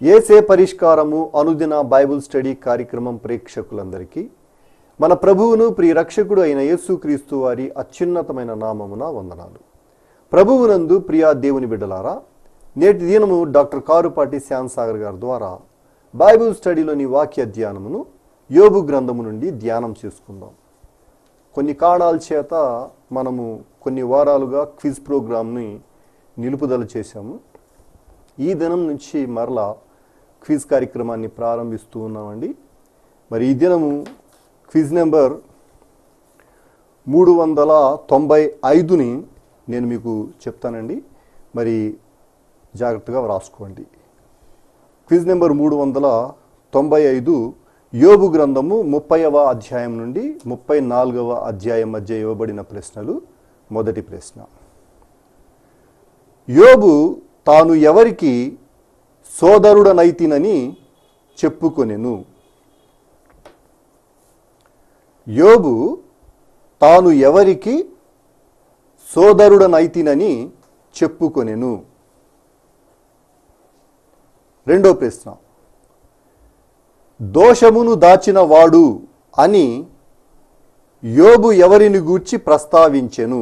యేసే పరిష్కారము అనుదిన Bible study కార్యక్రమం ప్రేక్షకులందరికీ మన ప్రభువును ప్రియ రక్షకుడు అయిన యేసుక్రీస్తు వారి అత్యున్నతమైన నామమున వందనాలు. ప్రభువునందు ప్రియా దేవుని బిడ్డలారా, నేటి దినము డాక్టర్ కారుపాటి శ్యామ్సాగర్ గారి ద్వారా బైబిల్ స్టడీలోని వాక్య ధ్యానమును యోబు గ్రంథము నుండి ధ్యానం చేసుకుందాం. కొన్ని కారణాల చేత మనము కొన్ని వారాలుగా క్విజ్ ప్రోగ్రామ్ని నిలుపుదల చేశాము. ఈ దినం నుంచి మరలా క్విజ్ కార్యక్రమాన్ని ప్రారంభిస్తూ ఉన్నామండి. మరి ఈ దినము క్విజ్ నెంబర్ 395ని నేను మీకు చెప్తానండి. మరి జాగ్రత్తగా వ్రాసుకోండి. క్విజ్ నెంబర్ 395 యోబు గ్రంథము 30వ అధ్యాయం నుండి 34వ అధ్యాయం మధ్య ఇవ్వబడిన ప్రశ్నలు. మొదటి ప్రశ్న, యోబు తాను ఎవరికి సోదరుడనైతినని చెప్పుకొనెను? యోబు తాను ఎవరికి సోదరుడనైతినని చెప్పుకొనెను. రెండో ప్రశ్న, దోషమును దాచిన వాడు అని యోబు ఎవరిని గూర్చి ప్రస్తావించెను?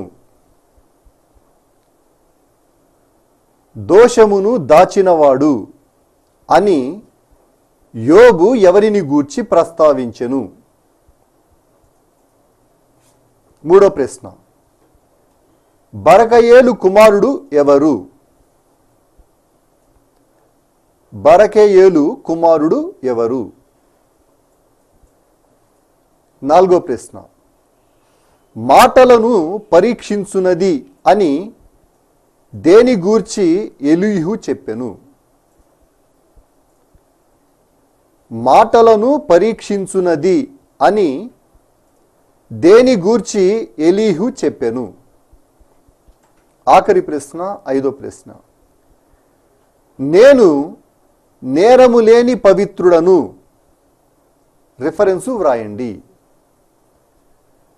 దోషమును దాచినవాడు అని యోబు ఎవరిని గూర్చి ప్రస్తావించెను? మూడో ప్రశ్న, బరకయేలు కుమారుడు ఎవరు? బరకయేలు కుమారుడు ఎవరు? నాలుగో ప్రశ్న, మాటలను పరీక్షించునది అని దేని గూర్చి ఎలీహు చెప్పెను? మాటలను పరీక్షించునది అని దేని గూర్చి ఎలీహు చెప్పెను? ఆఖరి ప్రశ్న, ఐదో ప్రశ్న, నేను నేరము లేని పవిత్రుడను. రిఫరెన్సు వ్రాయండి.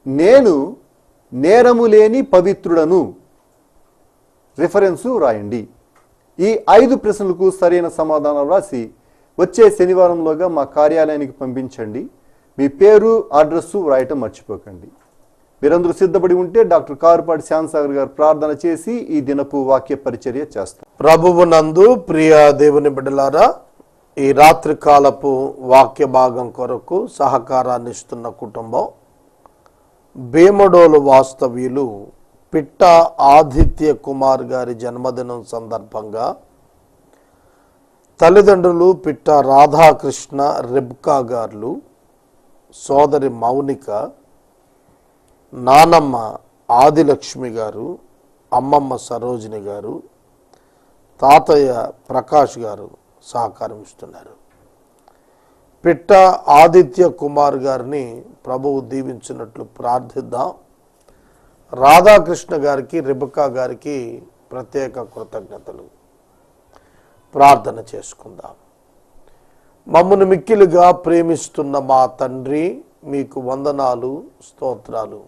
నేను నేరము లేని పవిత్రుడను. రిఫరెన్సు వ్రాయండి. ఈ 5 ప్రశ్నలకు సరైన సమాధానం రాసి వచ్చే శనివారంలోగా మా కార్యాలయానికి పంపించండి. మీ పేరు, అడ్రస్సు వ్రాయటం మర్చిపోకండి. మీరందరూ సిద్ధపడి ఉంటే డాక్టర్ కారుపాటి శ్యామ్సాగర్ గారు ప్రార్థన చేసి ఈ దినపు వాక్య పరిచర్య చేస్తారు. ప్రభువునందు ప్రియ దేవుని బిడ్డలారా, ఈ రాత్రి కాలపు వాక్య భాగం కొరకు సహకారాన్ని ఇస్తున్న కుటుంబం భీమడోలు వాస్తవ్యులు పిట్ట ఆదిత్య కుమార్ గారి జన్మదినం సందర్భంగా తల్లిదండ్రులు పిట్ట రాధాకృష్ణ రెబ్కా గారు, సోదరి మౌనిక, నానమ్మ ఆదిలక్ష్మి గారు, అమ్మమ్మ సరోజిని గారు, తాతయ్య ప్రకాష్ గారు సహకారం ఇస్తున్నారు. పిట్ట ఆదిత్య కుమార్ గారిని ప్రభువు దీవించినట్లు ప్రార్థిద్దాం. రాధాకృష్ణ గారికి, రెబకా గారికి ప్రత్యేక కృతజ్ఞతలు. ప్రార్థన చేసుకుందాం. మమ్మల్ని మిక్కిలుగా ప్రేమిస్తున్న మా తండ్రి, మీకు వందనాలు, స్తోత్రాలు.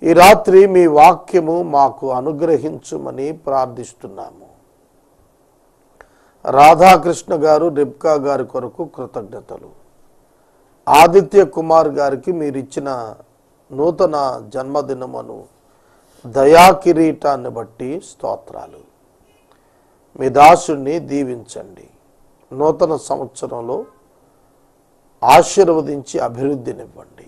ఈ రాత్రి మీ వాక్యము మాకు అనుగ్రహించుమని ప్రార్థిస్తున్నాము. రాధాకృష్ణ గారు, రెబ్కా గారి కొరకు కృతజ్ఞతలు. ఆదిత్య కుమార్ గారికి మీరిచ్చిన నూతన జన్మదినమును దయాకిరీటాన్ని బట్టి స్తోత్రాలు. మీ దాసుని దీవించండి. నూతన సంవత్సరంలో ఆశీర్వదించి అభివృద్ధినివ్వండి.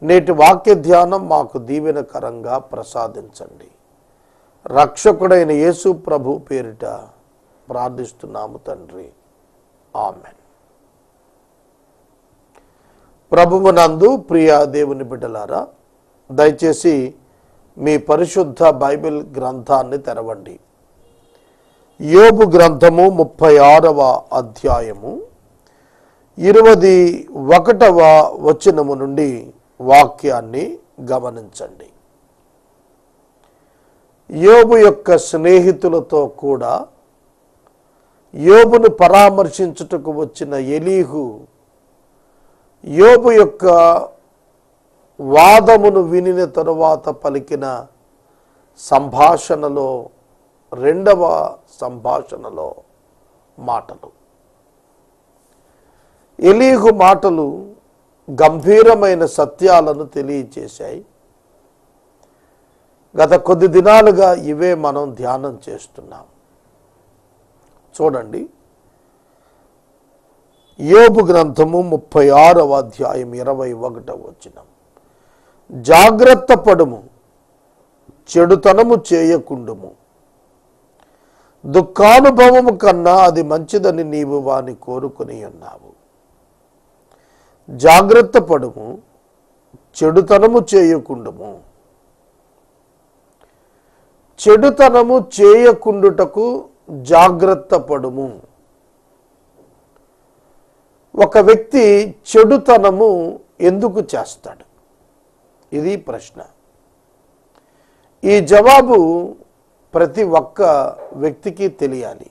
నేటి వాక్య ధ్యానం మాకు దీవెనకరంగా ప్రసాదించండి. రక్షకుడైన యేసు ప్రభు పేరిట ప్రార్థిస్తున్నాము తండ్రి, ఆమెన్. ప్రభువునందు ప్రియ దేవుని బిడ్డలారా, దయచేసి మీ పరిశుద్ధ బైబిల్ గ్రంథాన్ని తెరవండి. యోబు గ్రంథము 36వ అధ్యాయము 21వ వచనము నుండి వాక్యాన్ని గమనించండి. యోబు యొక్క స్నేహితులతో కూడా యోబును పరామర్శించుటకు వచ్చిన ఎలీహు యోబు యొక్క వాదమును వినిన తరువాత పలికిన సంభాషణలో రెండవ సంభాషణలో మాటలు. ఎలీహు మాటలు గంభీరమైన సత్యాలను తెలియచేశాయి. గత కొద్ది దినాలుగా ఇవే మనం ధ్యానం చేస్తున్నాం. చూడండి, యోబు గ్రంథము 36వ అధ్యాయం 21వ వచనం. జాగ్రత్త పడుము, చెడుతనము చేయకుండుము, దుఃఖానుభవము కన్నా అది మంచిదని నీవు వాని కోరుకుని ఉన్నావు. జాగ్రత్త పడుము, చెడుతనము చేయకుండుము. చెడుతనము చేయకుండుటకు జాగ్రత్త పడుము. ఒక వ్యక్తి చెడుతనము ఎందుకు చేస్తాడు? ఇది ప్రశ్న. ఈ జవాబు ప్రతి ఒక్క వ్యక్తికి తెలియాలి.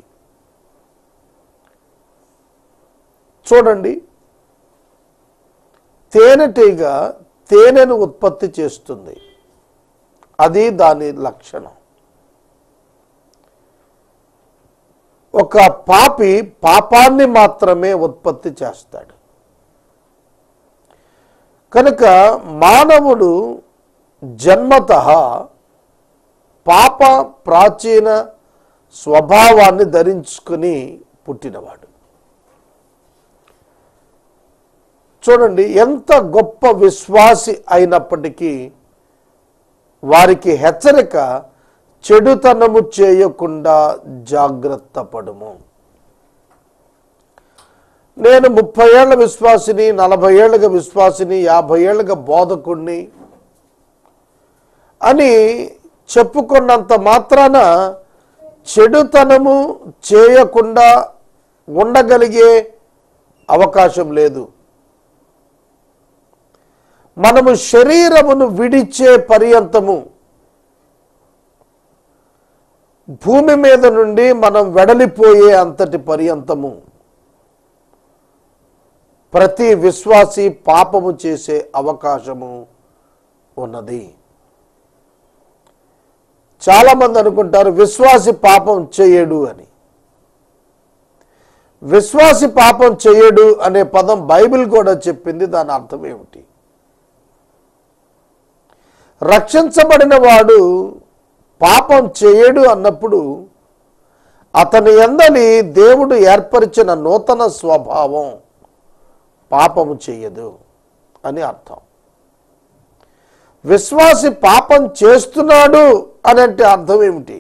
చూడండి, తేనెటీగ తేనెను ఉత్పత్తి చేస్తుంది, అది దాని లక్షణం. ఒక పాపి పాపాన్ని మాత్రమే ఉత్పత్తి చేస్తాడు. కనుక మానవుడు జన్మతః పాప ప్రాచీన స్వభావాన్ని ధరించుకుని పుట్టినవాడు. చూడండి, ఎంత గొప్ప విశ్వాసి అయినప్పటికీ వారికి హెచ్చరిక, చెడుతనము చేయకుండా జాగ్రత్త పడుము. నేను 30 ఏళ్ల విశ్వాసిని, 40 ఏళ్ళగా విశ్వాసిని, 50 ఏళ్ళగా బోధకుణ్ణి అని చెప్పుకున్నంత మాత్రాన చెడుతనము చేయకుండా ఉండగలిగే అవకాశం లేదు. మనము శరీరమును విడిచే పర్యంతము, భూమి మీద నుండి మనం వెడలిపోయే అంతటి పర్యంతము ప్రతి విశ్వాసి పాపము చేసే అవకాశము ఉన్నది. చాలామంది అనుకుంటారు విశ్వాసి పాపం చేయడు అని. విశ్వాసి పాపం చేయడు అనే పదం బైబిల్ కూడా చెప్పింది. దాని అర్థం ఏమిటి? రక్షించబడిన వాడు పాపం చేయడు అన్నప్పుడు అతని యందలి దేవుడు ఏర్పరిచిన నూతన స్వభావం పాపము చేయదు అని అర్థం. విశ్వాసి పాపం చేస్తున్నాడు అని అంటే అర్థం ఏమిటి?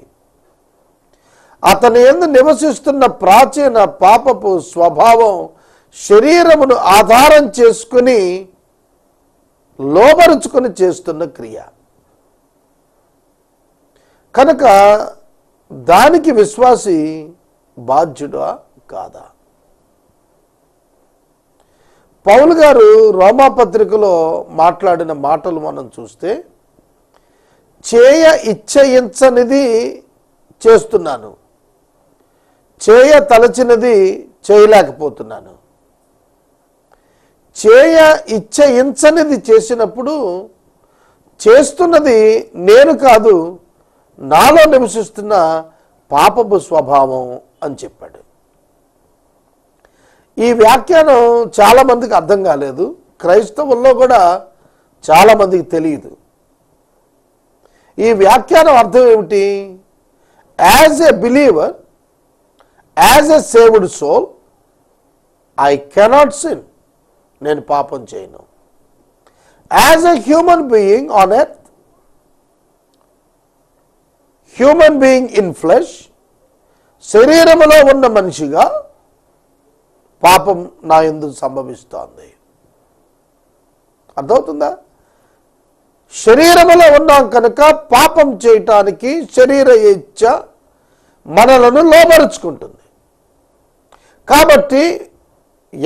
అతని యందు నివసిస్తున్న ప్రాచీన పాపపు స్వభావం శరీరమును ఆధారం చేసుకుని లోబరుచుకొని చేస్తున్న క్రియ. కనుక దానికి విశ్వాసి బాధ్యుడా కాదా? పౌలు గారు రోమాపత్రికలో మాట్లాడిన మాటలు మనం చూస్తే, చేయ ఇచ్చయించనిది చేస్తున్నాను, చేయ తలచినది చేయలేకపోతున్నాను. చేయ ఇచ్చయించనిది చేసినప్పుడు చేస్తున్నది నేను కాదు, నాలో నివసిస్తున్న పాపపు స్వభావం అని చెప్పాడు. ఈ వ్యాఖ్యానం చాలామందికి అర్థం కాలేదు. క్రైస్తవుల్లో కూడా చాలామందికి తెలియదు. ఈ వ్యాఖ్యానం అర్థం ఏమిటి? As a believer, as a saved soul, I cannot sin, నేను పాపం చేయను. As a human being on earth, human being in flesh, శరీరములో ఉన్న మనిషిగా పాపం నా యందు సంభవిస్తోంది. అర్థమవుతుందా? శరీరములో ఉన్నాం కనుక పాపం చేయటానికి శరీర ఇచ్చ మనలను లోబరుచుకుంటుంది. కాబట్టి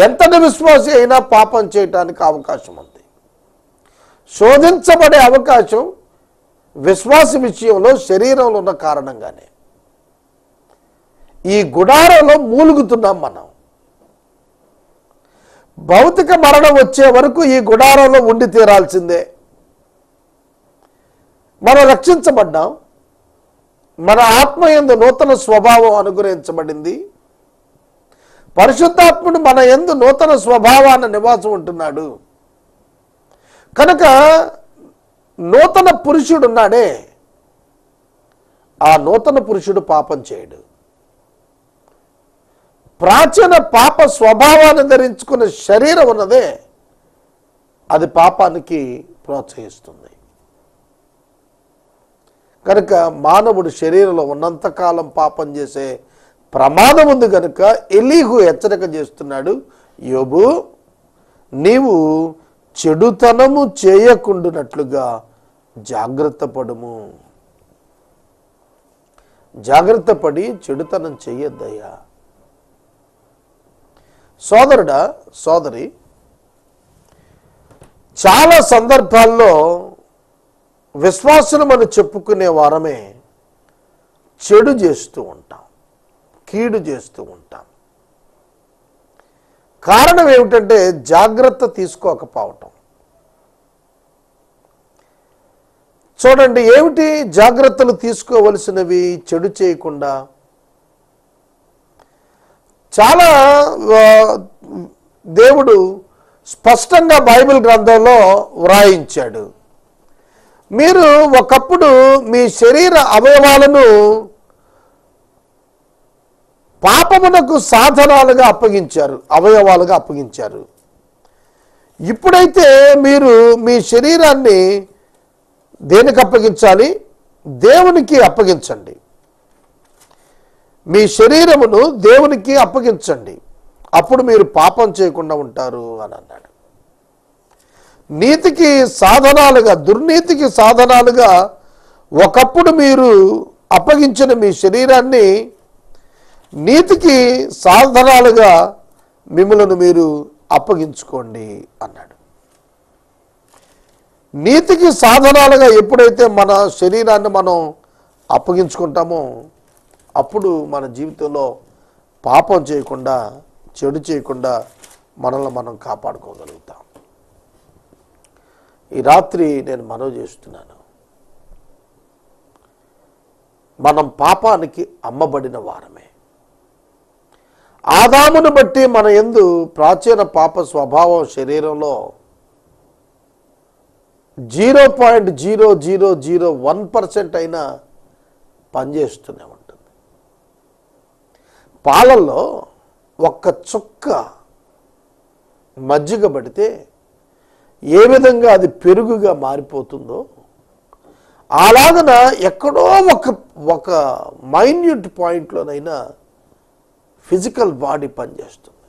ఎంతటి విశ్వాసి అయినా పాపం చేయటానికి అవకాశం ఉంది. శోధించబడే అవకాశం విశ్వాసి విషయంలో శరీరంలో ఉన్న కారణంగానే. ఈ గుడారంలో మూలుగుతున్నాం మనం. భౌతిక మరణం వచ్చే వరకు ఈ గుడారంలో ఉండి తీరాల్సిందే. మనం రక్షించబడ్డాం, మన ఆత్మ యందు నూతన స్వభావం అనుగ్రహించబడింది. పరిశుద్ధాత్ముడు మన యందు నూతన స్వభావాన్ని నివాసం ఉంటున్నాడు కనుక నూతన పురుషుడు ఉన్నాడే, ఆ నూతన పురుషుడు పాపం చేయడు. ప్రాచీన పాప స్వభావాన్ని ధరించుకున్న శరీరం ఉన్నదే, అది పాపానికి ప్రోత్సహిస్తుంది. కనుక మానవుడు శరీరంలో ఉన్నంతకాలం పాపం చేసే ప్రమాదం ఉంది కనుక ఎలీహు హెచ్చరిక చేస్తున్నాడు, యోబు నీవు చెడుతనము చేయకుండానట్లుగా జాగ్రత్త పడుము. జాగ్రత్త పడి చెడుతనం చెయ్యొద్దయ్యా. సోదరుడా, సోదరి, చాలా సందర్భాల్లో విశ్వాసులు మనం చెప్పుకునే వారమే చెడు చేస్తూ ఉంటాం, కీడు చేస్తూ ఉంటాం. కారణం ఏమిటంటే జాగ్రత్త తీసుకోకపోవటం. చూడండి, ఏమిటి జాగ్రత్తలు తీసుకోవలసినవి చెడు చేయకుండా? చాలా దేవుడు స్పష్టంగా బైబిల్ గ్రంథంలో వ్రాయించాడు. మీరు ఒకప్పుడు మీ శరీర అవయవాలను పాపమునకు సాధనాలుగా అప్పగించారు. ఇప్పుడైతే మీరు మీ శరీరాన్ని దేనికి అప్పగించాలి? దేవునికి అప్పగించండి. మీ శరీరమును దేవునికి అప్పగించండి, అప్పుడు మీరు పాపం చేయకుండా ఉంటారు అని అన్నాడు. నీతికి సాధనాలుగా, దుర్నీతికి సాధనాలుగా ఒకప్పుడు మీరు అప్పగించిన మీ శరీరాన్ని నీతికి సాధనాలుగా మిమ్మల్ని మీరు అప్పగించుకోండి అన్నాడు. నీతికి సాధనాలుగా ఎప్పుడైతే మన శరీరాన్ని మనం అప్పగించుకుంటామో అప్పుడు మన జీవితంలో పాపం చేయకుండా, చెడు చేయకుండా మనల్ని మనం కాపాడుకోగలుగుతాం. ఈ రాత్రి నేను మనవి చేస్తున్నాను, మనం పాపానికి అమ్మబడిన వారమే. ఆదామును బట్టి మన యందు ప్రాచీన పాప స్వభావం శరీరంలో 0.0001% అయినా పనిచేస్తూనే ఉంటుంది. పాలల్లో ఒక్క చుక్క మజ్జిగ పడితే ఏ విధంగా అది పెరుగుగా మారిపోతుందో అలాగన ఎక్కడో ఒక మైన్యూట్ పాయింట్లోనైనా ఫిజికల్ బాడీ పనిచేస్తుంది.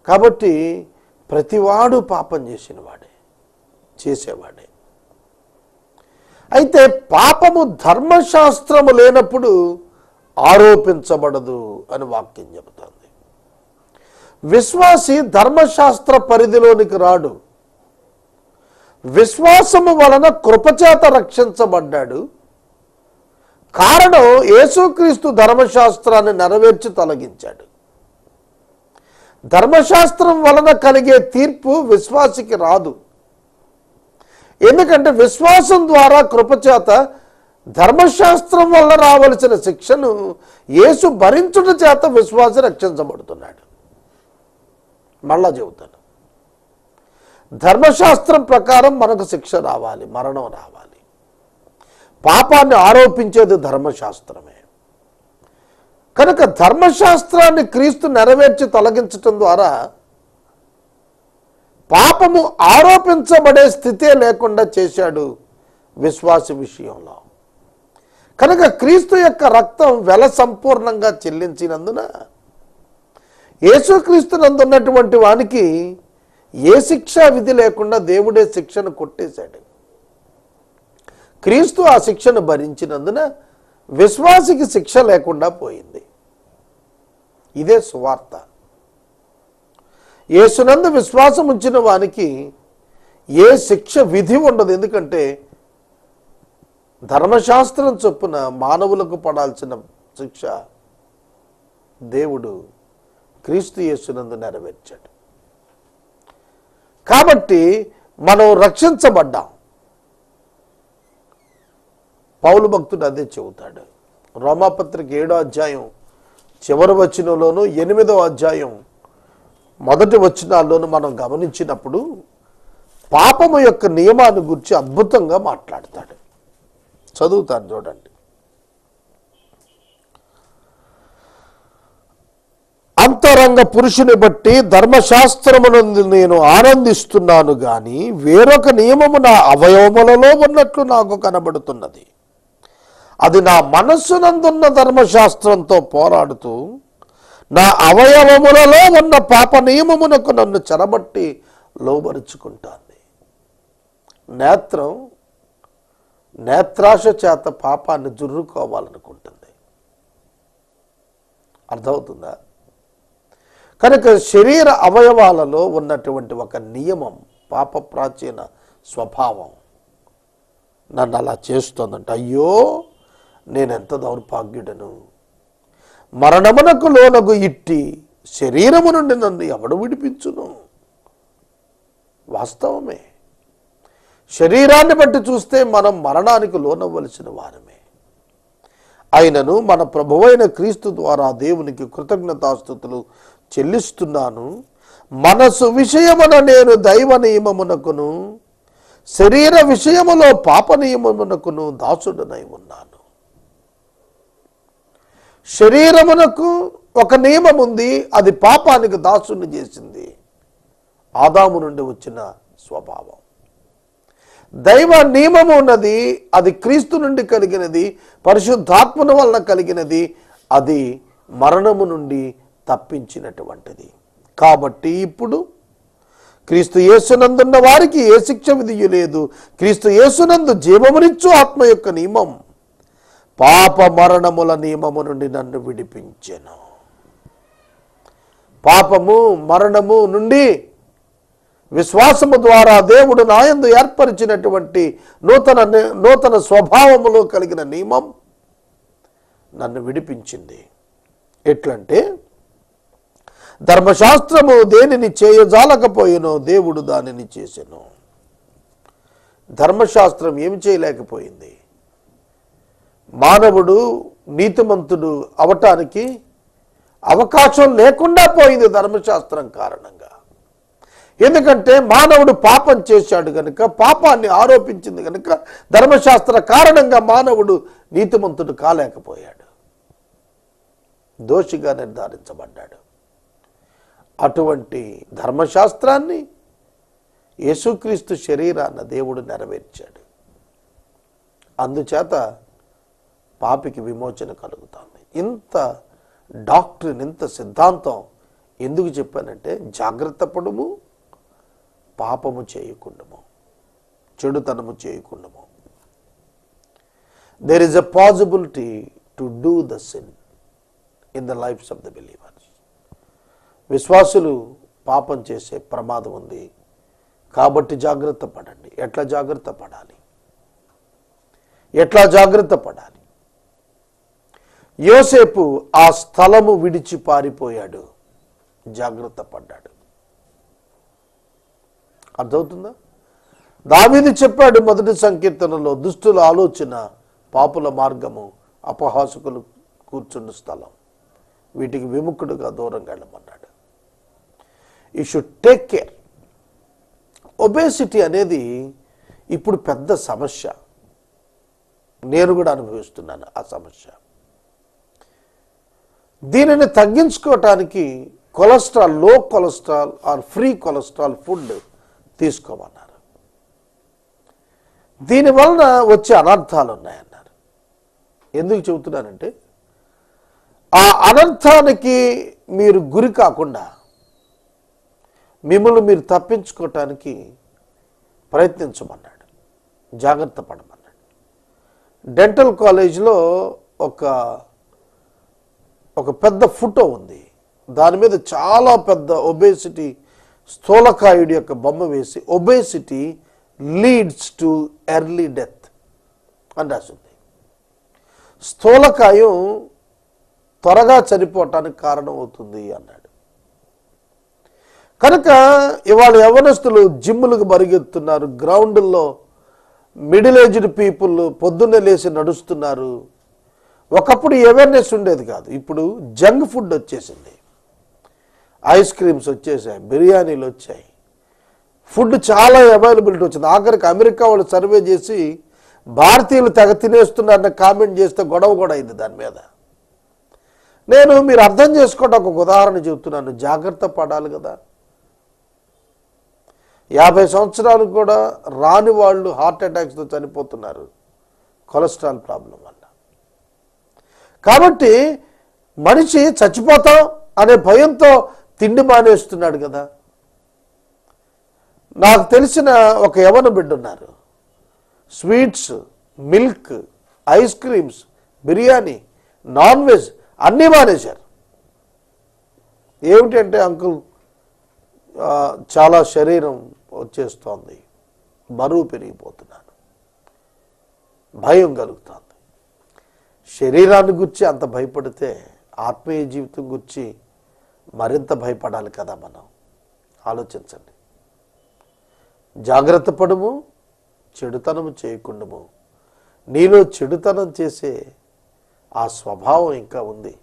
కాబట్టి ప్రతివాడు పాపం చేసేవాడే. అయితే పాపము ధర్మశాస్త్రము లేనప్పుడు ఆరోపించబడదు అని వాక్యం చెబుతుంది. విశ్వాసి ధర్మశాస్త్ర పరిధిలోనికి రాడు. విశ్వాసము వలన కృపచేత రక్షించబడ్డాడు. కారణం యేసుక్రీస్తు ధర్మశాస్త్రాన్ని నెరవేర్చి తొలగించాడు. ధర్మశాస్త్రం వలన కలిగే తీర్పు విశ్వాసికి రాదు. ఎందుకంటే విశ్వాసం ద్వారా కృపచేత ధర్మశాస్త్రం వల్ల రావలసిన శిక్షను యేసు భరించుట చేత విశ్వాసి రక్షించబడుతున్నాడు. మళ్ళా చెబుతాను, ధర్మశాస్త్రం ప్రకారం మనకు శిక్ష రావాలి, మరణం రావాలి. పాపాన్ని ఆరోపించేది ధర్మశాస్త్రమే. కనుక ధర్మశాస్త్రాన్ని క్రీస్తు నెరవేర్చి తొలగించటం ద్వారా పాపము ఆరోపించబడే స్థితే లేకుండా చేశాడు విశ్వాసి విషయంలో. కనుక క్రీస్తు యొక్క రక్తం వెల సంపూర్ణంగా చెల్లించినందున యేసుక్రీస్తునందు ఉన్నటువంటి వానికి ఏ శిక్షా విధి లేకుండా దేవుడే శిక్షను కొట్టేశాడు. క్రీస్తు ఆ శిక్షను భరించినందున విశ్వాసికి శిక్ష లేకుండా పోయింది. ఇదే సువార్త. యేసునందు విశ్వాసం ఉంచిన వానికి ఏ శిక్ష విధి ఉండదు. ఎందుకంటే ధర్మశాస్త్రం చొప్పున మానవులకు పడాల్సిన శిక్ష దేవుడు క్రీస్తు యేసునందు నెరవేర్చాడు. కాబట్టి మనం రక్షించబడ్డాం. పౌలు భక్తుడు అదే చెబుతాడు. రోమాపత్రిక 7వ అధ్యాయం చివరి వచనంలోను 8వ అధ్యాయం మొదటి వచనాల్లోనూ మనం గమనించినప్పుడు పాపము యొక్క నియమాన్ని గురించి అద్భుతంగా మాట్లాడతాడు. చదువుతాను చూడండి. అంతరంగ పురుషుని బట్టి ధర్మశాస్త్రమునందు నేను ఆనందిస్తున్నాను గాని వేరొక నియమము నా అవయవములలో ఉన్నట్లు నాకు కనబడుతున్నది. అది నా మనస్సునందున్న ధర్మశాస్త్రంతో పోరాడుతూ నా అవయవములలో ఉన్న పాప నియమమునకు నన్ను చెరబట్టి లోబరుచుకుంటాంది. నేత్రాశ చేత పాపాన్ని జుర్రుకోవాలనుకుంటుంది. అర్థమవుతుందా? కనుక శరీర అవయవాలలో ఉన్నటువంటి ఒక నియమం, పాప ప్రాచీన స్వభావం నన్ను అలా చేస్తోందంట. అయ్యో, నేనెంత దౌర్భాగ్యుడను! మరణమునకు లోనగు ఇట్టి శరీరము నుండి నన్ను ఎవడు విడిపించును? వాస్తవమే. శరీరాన్ని బట్టి చూస్తే మనం మరణానికి లోనవ్వలసిన వారమే. అయినను మన ప్రభువైన క్రీస్తు ద్వారా దేవునికి కృతజ్ఞతాస్తుతులు చెల్లిస్తున్నాను. మనసు విషయమున నేను దైవ నియమమునకును శరీర విషయములో పాప నియమమునకును దాసుడనై ఉన్నాను. శరీరమునకు ఒక నియమం ఉంది, అది పాపానికి దాసుని చేసింది. ఆదాము నుండి వచ్చిన స్వభావం. దైవ నియమము ఉన్నది, అది క్రీస్తు నుండి కలిగినది, పరిశుద్ధాత్మను వలన కలిగినది, అది మరణము నుండి తప్పించినటువంటిది. కాబట్టి ఇప్పుడు క్రీస్తు యేసునందున్న వారికి ఏ శిక్ష విధియు లేదు. క్రీస్తు యేసునందు జీవమునిచ్చు ఆత్మ యొక్క నియమం పాప మరణముల నియమము నుండి నన్ను విడిపించెను. పాపము మరణము నుండి విశ్వాసము ద్వారా దేవుడు నాయందు ఏర్పరిచినటువంటి నూతన స్వభావములో కలిగిన నియమం నన్ను విడిపించింది. ఎట్లంటే, ధర్మశాస్త్రము దేనిని చేయజాలకపోయినో దేవుడు దానిని చేసెను. ధర్మశాస్త్రం ఏమి చేయలేకపోయింది? మానవుడు నీతిమంతుడు అవటానికి అవకాశం లేకుండా పోయింది ధర్మశాస్త్రం కారణంగా. ఎందుకంటే మానవుడు పాపం చేశాడు కనుక, పాపాన్ని ఆరోపించింది కనుక ధర్మశాస్త్ర కారణంగా మానవుడు నీతిమంతుడు కాలేకపోయాడు, దోషిగా నిర్ధారించబడ్డాడు. అటువంటి ధర్మశాస్త్రాన్ని యేసుక్రీస్తు శరీరాన దేవుడు నెరవేర్చాడు. అందుచేత పాపికి విమోచన కలుగుతుంది. ఇంత డాక్ట్రిన్, ఇంత సిద్ధాంతం ఎందుకు చెప్పానంటే, జాగ్రత్త పడుము, పాపము చేయకుండము, చెడుతనము చేయకుండము. There is a possibility to do the sin in the lifes of the believers. విశ్వాసులు పాపం చేసే ప్రమాదం ఉంది. కాబట్టి జాగ్రత్త పడండి. ఎట్లా జాగ్రత్త పడాలి? యోసేపు ఆ స్థలము విడిచి పారిపోయాడు, జాగ్రత్త పడ్డాడు. అర్థమవుతుందా? దావీదు చెప్పాడు మొదటి సంకీర్తనలో, దుష్టుల ఆలోచన, పాపుల మార్గము, అపహాసకులు కూర్చున్న స్థలం, వీటికి విముఖుడుగా దూరంగా వెళ్ళమన్నాడు. You should take care. Obesity అనేది ఇప్పుడు పెద్ద సమస్య. నేను కూడా అనుభవిస్తున్నాను ఆ సమస్య. దీనిని తగ్గించుకోవటానికి cholesterol, low cholesterol or free cholesterol food తీసుకోమన్నారు. దీనివలన వచ్చే అనర్థాలు ఉన్నాయన్నారు. ఎందుకు చెబుతున్నానంటే, ఆ అనర్థానికి మీరు గురి కాకుండా మిమ్మల్ని మీరు తప్పించుకోవటానికి ప్రయత్నించమన్నాడు, జాగ్రత్త పడమన్నాడు. డెంటల్ కాలేజ్లో ఒక పెద్ద ఫోటో ఉంది. దాని మీద చాలా పెద్ద ఒబేసిటీ, స్థూలకాయుడి యొక్క బొమ్మ వేసి, obesity leads to early death అని రాసింది. స్థూలకాయం త్వరగా చనిపోవటానికి కారణం అవుతుంది అన్నాడు. కనుక ఇవాళ యవ్వనస్తులు జిమ్ములకు పరిగెత్తున్నారు, గ్రౌండ్లో మిడిల్ ఏజ్డ్ పీపుల్ పొద్దున్నే లేచి నడుస్తున్నారు. ఒకప్పుడు అవేర్నెస్ ఉండేది కాదు, ఇప్పుడు జంక్ ఫుడ్ వచ్చేసింది, ఐస్ క్రీమ్స్ వచ్చేసాయి, బిర్యానీలు వచ్చాయి, ఫుడ్ చాలా అవైలబిలిటీ వచ్చింది. ఆఖరికి అమెరికా వాళ్ళు సర్వే చేసి భారతీయులు తెగ తినేస్తున్నారని కామెంట్ చేస్తే గొడవ కూడా అయింది దాని మీద. మీరు అర్థం చేసుకోవడం ఒక ఉదాహరణ చెబుతున్నాను, జాగ్రత్త పడాలి కదా. 50 సంవత్సరాలు కూడా రాని వాళ్ళు హార్ట్ అటాక్స్తో చనిపోతున్నారు కొలెస్ట్రాల్ ప్రాబ్లం వల్ల. కాబట్టి మనిషి చచ్చిపోతాం అనే భయంతో తిండి మానేస్తున్నాడు కదా. నాకు తెలిసిన ఒక యవ్వన బిడ్డ ఉన్నారు, sweets, milk, ice creams, biryani, non veg అన్నీ మానేశారు. ఏమిటంటే అంకుల్ చాలా శరీరం వచ్చేస్తోంది, బరువు పెరిగిపోతున్నాను, భయం కలుగుతుంది. శరీరాన్ని గురించి అంత భయపడితే ఆత్మీయ జీవితం గురించి మరింత భయపడాలి కదా మనం. ఆలోచించండి. జాగ్రత్త పడము, చెడుతనము చేయకుండము. నీలో చెడుతనం చేసే ఆ స్వభావం ఇంకా ఉంది.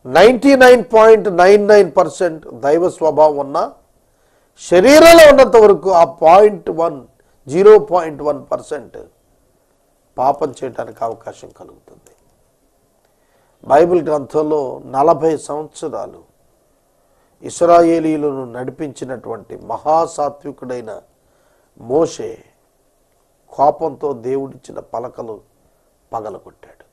99.99% దైవ స్వభావం ఉన్న శరీరంలో ఉన్నంత వరకు ఆ 0.1% పాపం చేయడానికి అవకాశం కలుగుతుంది. బైబిల్ గ్రంథంలో 40 సంవత్సరాలు ఇశ్రాయేలీయులను నడిపించినటువంటి మహాసాత్వికుడైన మోషే కోపంతో దేవుడిచ్చిన పలకలు పగలగొట్టాడు.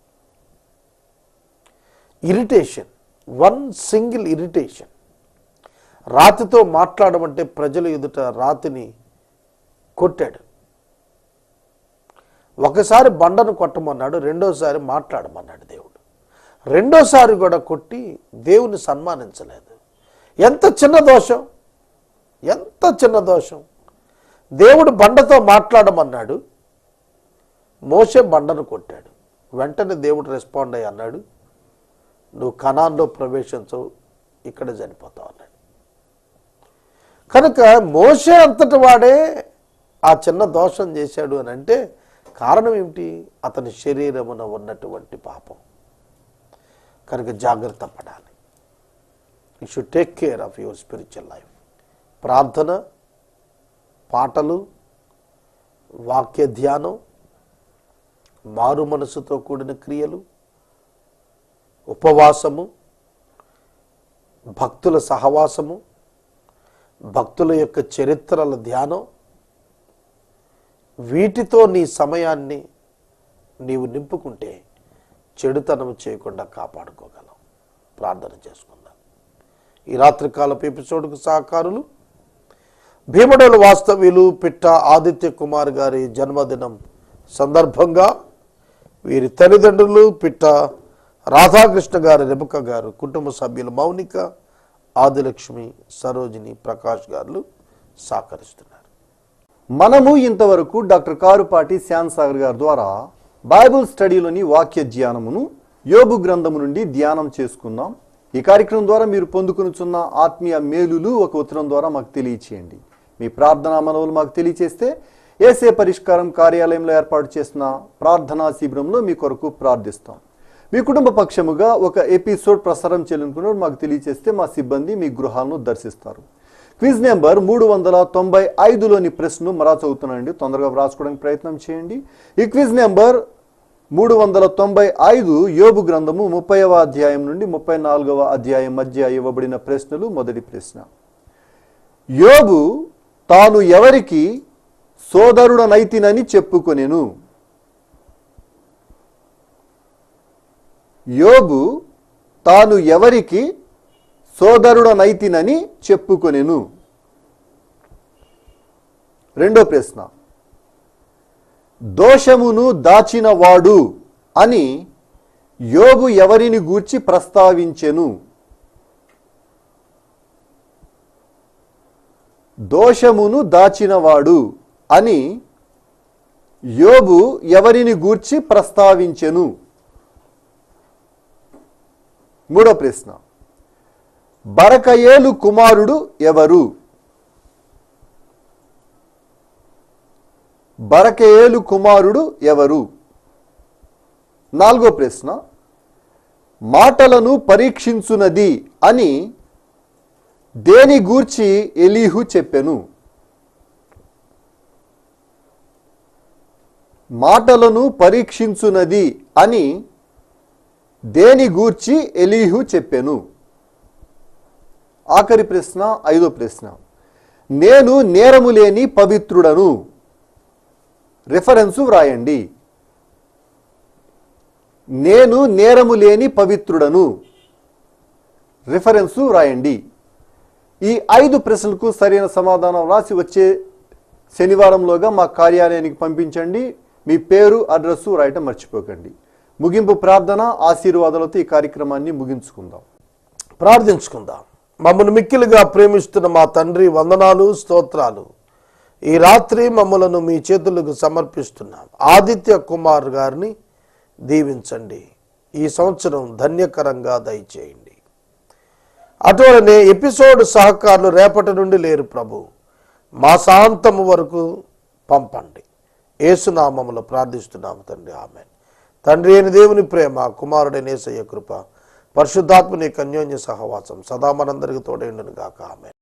Irritation, one single irritation. రాతితో మాట్లాడమంటే ప్రజల ఎదుట రాతిని కొట్టాడు. ఒకసారి బండను కొట్టమన్నాడు, రెండోసారి మాట్లాడమన్నాడు దేవుడు. రెండోసారి కూడా కొట్టి దేవుని సన్మానించలేదు. ఎంత చిన్న దోషం, ఎంత చిన్న దోషం. దేవుడు బండతో మాట్లాడమన్నాడు, మోషే బండను కొట్టాడు. వెంటనే దేవుడు రెస్పాండ్ అయ్యి అన్నాడు, నువ్వు కనాన్లో ప్రవేశించవు, ఇక్కడ చనిపోతావు అన్నాడు. కనుక మోషే అంతటి వాడే ఆ చిన్న దోషం చేశాడు అని అంటే కారణం ఏమిటి? అతని శరీరమున ఉన్నటువంటి పాపం. కనుక జాగ్రత్త పడాలి. You should take care of your spiritual life. ప్రార్థన, పాటలు, వాక్య ధ్యానం, మారు మనసుతో కూడిన క్రియలు, ఉపవాసము, భక్తుల సహవాసము, భక్తుల యొక్క చరిత్రల ధ్యానం, వీటితో నీ సమయాన్ని నీవు నింపుకుంటే చెడుతనం చేయకుండా కాపాడుకోగలవు. ప్రార్థన చేసుకుందాం. ఈ రాత్రికాలపు ఎపిసోడ్కు సహకారులు భీమడోలు వాస్తవ్యులు పిట్ట ఆదిత్య కుమార్ గారి జన్మదినం సందర్భంగా వీరి తల్లిదండ్రులు పిట్ట రాధాకృష్ణ గారు, రెబక గారు, కుటుంబ సభ్యులు మౌనిక, ఆదిలక్ష్మి, సరోజిని, ప్రకాష్ గారు సహకరిస్తున్నారు. మనము ఇంతవరకు డాక్టర్ కారుపాటి శ్యామ్ సాగర్ గారి ద్వారా బైబిల్ స్టడీలోని వాక్య ధ్యానమును యోబు గ్రంథము నుండి ధ్యానం చేసుకుందాం. ఈ కార్యక్రమం ద్వారా మీరు పొందుకొనుచున్న ఆత్మీయ మేలులు ఒక ఉత్తరం ద్వారా మాకు తెలియచేయండి. మీ ప్రార్థనా మనవులు మాకు తెలియచేస్తే ఏసే పరిష్కారం కార్యాలయంలో ఏర్పాటు చేసిన ప్రార్థనా శిబిరంలో మీ కొరకు ప్రార్థిస్తాం. మీ కుటుంబ పక్షముగా ఒక ఎపిసోడ్ ప్రసారం చేయాలనుకున్న మాకు తెలియచేస్తే మా సిబ్బంది మీ గృహాలను దర్శిస్తారు. క్విజ్ నెంబర్ 395లోని ప్రశ్నను మరా చదువుతున్నానండి, తొందరగా వ్రాసుకోవడానికి ప్రయత్నం చేయండి. ఈ క్విజ్ నెంబర్ 395 యోబు గ్రంథము 30వ అధ్యాయం నుండి 34వ అధ్యాయం మధ్య ఇవ్వబడిన ప్రశ్నలు. మొదటి ప్రశ్న, యోబు తాను ఎవరికి సోదరుడనైతినని చెప్పుకొనెను? యోబు తాను ఎవరికి సోదరుడనైతినని చెప్పుకొనెను? రెండో ప్రశ్న, దోషమును దాచినవాడు అని యోబు ఎవరిని గూర్చి ప్రస్తావించెను? దోషమును దాచినవాడు అని యోబు ఎవరిని గూర్చి ప్రస్తావించెను? మూడో ప్రశ్న, బరకయేలు కుమారుడు ఎవరు? బరకేలు కుమారుడు ఎవరు? 4వ ప్రశ్న, మాటలను పరీక్షించునది అని దేని గూర్చి ఎలీహు చెప్పెను? మాటలను పరీక్షించునది అని దేని గూర్చి ఎలీహు చెప్పెను? ఆఖరి ప్రశ్న, 5వ ప్రశ్న, నేను నేరము లేని పవిత్రుడను. రిఫరెన్సు వ్రాయండి. నేను నేరము లేని పవిత్రుడను. రిఫరెన్సు వ్రాయండి. ఈ 5 ప్రశ్నలకు సరైన సమాధానం రాసి వచ్చే శనివారంలోగా మా కార్యాలయానికి పంపించండి. మీ పేరు, అడ్రస్సు రాయటం మర్చిపోకండి. ముగింపు ప్రార్థన ఆశీర్వాదాలతో ఈ కార్యక్రమాన్ని ముగించుకుందాం. ప్రార్థించుకుందాం. మమ్మల్ని మిక్కిలిగా ప్రేమిస్తున్న మా తండ్రి, వందనాలు, స్తోత్రాలు. ఈ రాత్రి మమ్మలను మీ చేతులకు సమర్పిస్తున్నాం. ఆదిత్య కుమార్ గారిని దీవించండి. ఈ సంవత్సరం ధన్యకరంగా దయచేయండి. అటువలనే ఎపిసోడ్ సహకారులు రేపటి నుండి లేరు ప్రభు, మాసాంతము వరకు పంపండి. యేసునామములో ప్రార్థిస్తున్నాము తండ్రి, ఆమేన్. తండ్రి అయిన దేవుని ప్రేమ, కుమారుడైన యేసయ్య కృప, పరిశుద్ధాత్మని అన్యోన్య సహవాసం సదా మనందరికీ తోడైండును గాక. ఆమేన్.